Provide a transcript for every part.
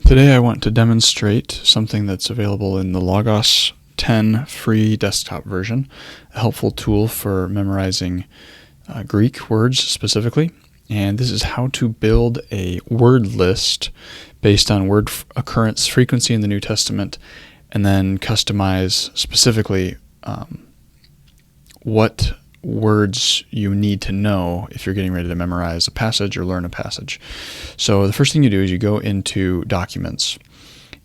Today I want to demonstrate something that's available in the Logos 10 free desktop version, a helpful tool for memorizing Greek words specifically. And this is how to build a word list based on word occurrence frequency in the New Testament, and then customize specifically what words you need to know if you're getting ready to memorize a passage or learn a passage. So the first thing you do is you go into Documents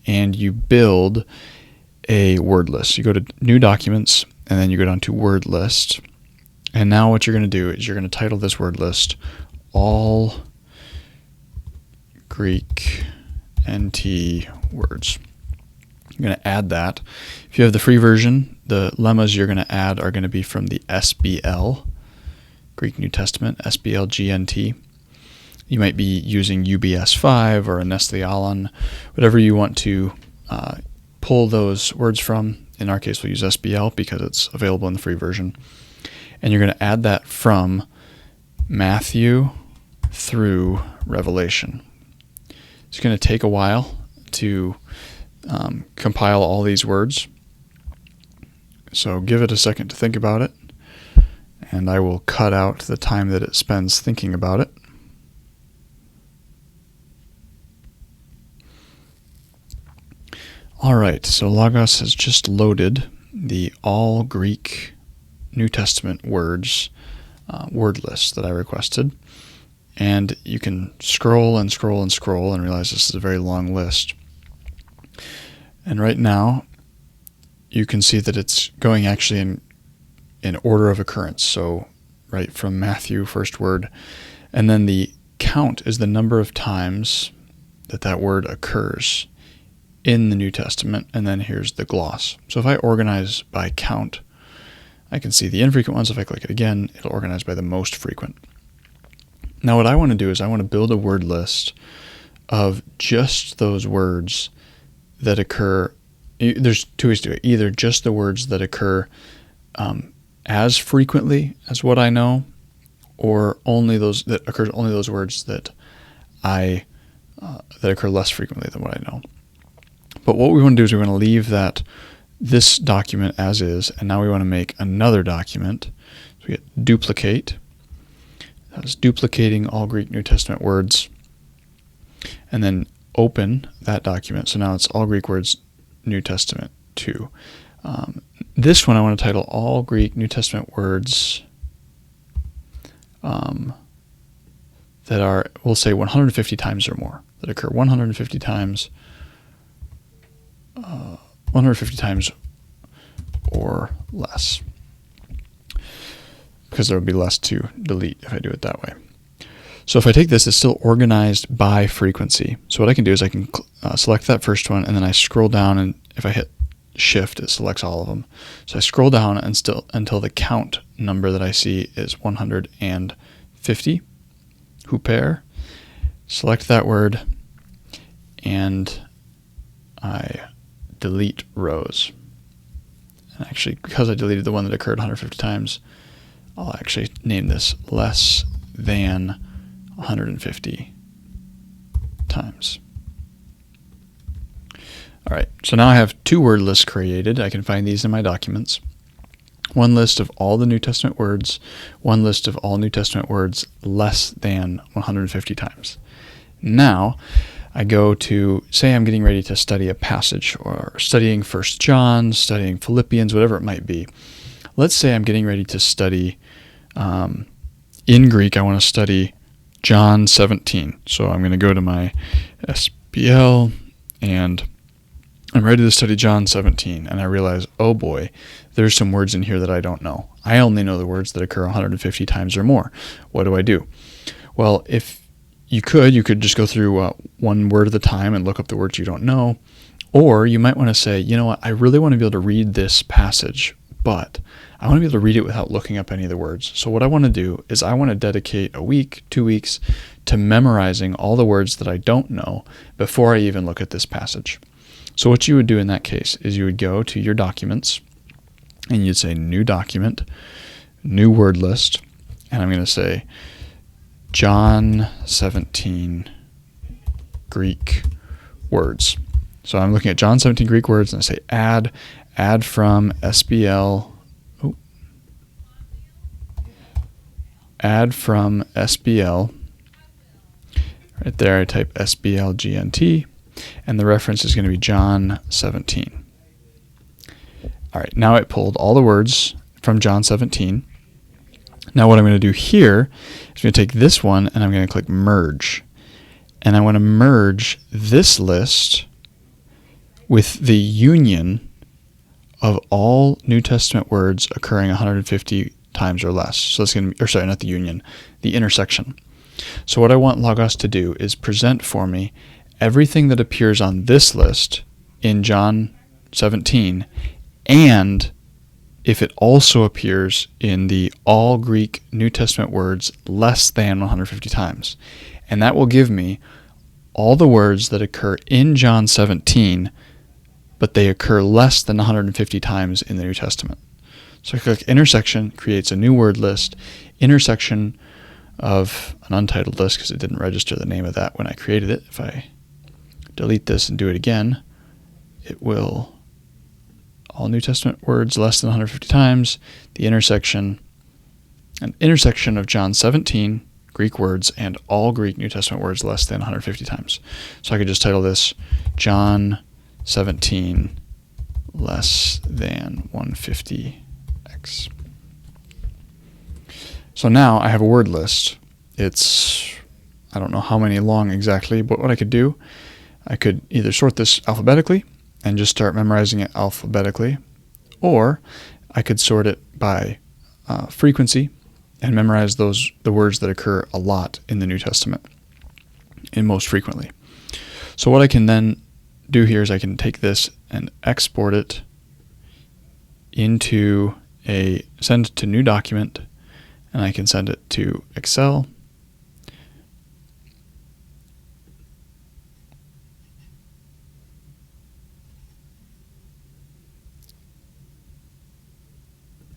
and you build a word list. You go to New Documents and then you go down to Word List. And now what you're going to do is you're going to title this word list All Greek NT Words. You're going to add that. If you have the free version, the lemmas you're going to add are going to be from the SBL, Greek New Testament, SBL GNT. You might be using UBS 5 or a Nestle Aland, whatever you want to pull those words from. In our case, we'll use SBL because it's available in the free version. And you're going to add that from Matthew through Revelation. It's going to take a while to compile all these words. So give it a second to think about it, and I will cut out the time that it spends thinking about it. Alright, so Logos has just loaded the all Greek New Testament words word list that I requested. And you can scroll and scroll and scroll and realize this is a very long list. And right now, you can see that it's going actually in order of occurrence. So right from Matthew, first word, and then the count is the number of times that word occurs in the New Testament, and then here's the gloss. So if I organize by count, I can see the infrequent ones. If I click it again, it'll organize by the most frequent. Now what I want to do is I want to build a word list of just those words that occur. There's two ways to do it. Either just the words that occur as frequently as what I know, or only those that occur only those words that that occur less frequently than what I know. But what we want to do is we want to leave this document as is, and now we want to make another document. So we get duplicate. That's duplicating all Greek New Testament words, and then open that document. So now it's all Greek words New Testament 2. This one I want to title all Greek New Testament words that are, we'll say 150 times or more, that occur 150 times or less, because there would be less to delete if I do it that way. So if I take this, it's still organized by frequency. So what I can do is I can select that first one, and then I scroll down, and if I hit Shift, it selects all of them. So I scroll down until the count number that I see is 150, huper. Select that word, and I delete rows. And actually, because I deleted the one that occurred 150 times, I'll actually name this less than 150 times. All right, so now I have two word lists created. I can find these in my documents. One list of all the New Testament words, one list of all New Testament words less than 150 times. Now, I go to, say I'm getting ready to study a passage, or studying 1 John, studying Philippians, whatever it might be. Let's say I'm getting ready to study, in Greek, I want to study John 17. So I'm going to go to my SBL, and I'm ready to study John 17. And I realize, oh boy, there's some words in here that I don't know. I only know the words that occur 150 times or more. What do? Well, if you could just go through one word at a time and look up the words you don't know. Or you might want to say, you know what, I really want to be able to read this passage, but I want to be able to read it without looking up any of the words. So what I want to do is I want to dedicate a week, 2 weeks, to memorizing all the words that I don't know before I even look at this passage. So what you would do in that case is you would go to your documents, and you'd say New Document, New Word List, and I'm going to say John 17 Greek words. So I'm looking at John 17 Greek words, and I say add from SBL. Add from SBL. Right there, I type SBLGNT, and the reference is going to be John 17. All right, now it pulled all the words from John 17. Now what I'm going to do here is I'm going to take this one, and I'm going to click Merge. And I want to merge this list with the union of all New Testament words occurring 150 times or less. So that's going to be, or sorry, not the union, the intersection. So what I want Logos to do is present for me everything that appears on this list in John 17, and if it also appears in the all Greek New Testament words less than 150 times. And that will give me all the words that occur in John 17, but they occur less than 150 times in the New Testament. So I click intersection, creates a new word list, intersection of an untitled list because it didn't register the name of that when I created it. If I delete this and do it again, it will, all New Testament words less than 150 times, the intersection, an intersection of John 17 Greek words and all Greek New Testament words less than 150 times. So I could just title this John 17 less than 150x. So now I have a word list. It's, I don't know how many long exactly, but what I could do, I could either sort this alphabetically and just start memorizing it alphabetically, or I could sort it by frequency and memorize the words that occur a lot in the New Testament and most frequently. So what I can then do here is I can take this and export it into send to new document, and I can send it to Excel.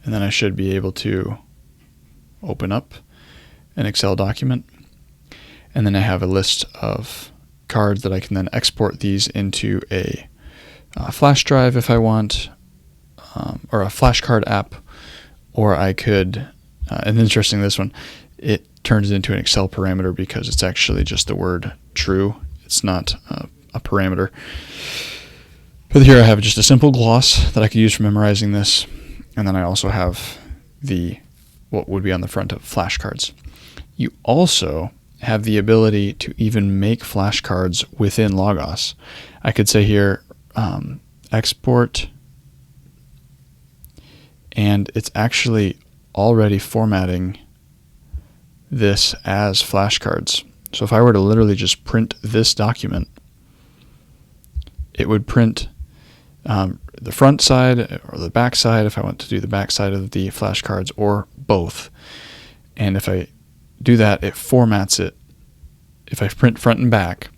And then I should be able to open up an Excel document. And then I have a list of cards that I can then export these into a flash drive if I want, or a flashcard app, or I could, and interesting this one, it turns it into an Excel parameter because it's actually just the word true. It's not a parameter. But here I have just a simple gloss that I could use for memorizing this. And then I also have what would be on the front of flashcards. You also have the ability to even make flashcards within Logos. I could say here, export, and it's actually already formatting this as flashcards. So if I were to literally just print this document, it would print the front side or the back side if I want to do the back side of the flashcards, or both. And if I do that, it formats it. If I print front and back,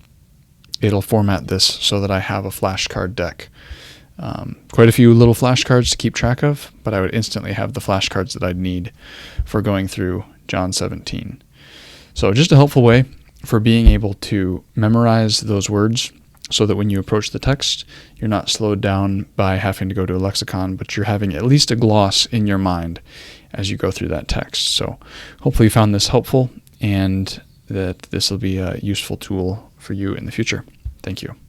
it'll format this so that I have a flashcard deck. Quite a few little flashcards to keep track of, but I would instantly have the flashcards that I'd need for going through John 17. So just a helpful way for being able to memorize those words so that when you approach the text, you're not slowed down by having to go to a lexicon, but you're having at least a gloss in your mind as you go through that text. So hopefully you found this helpful and that this will be a useful tool for you in the future. Thank you.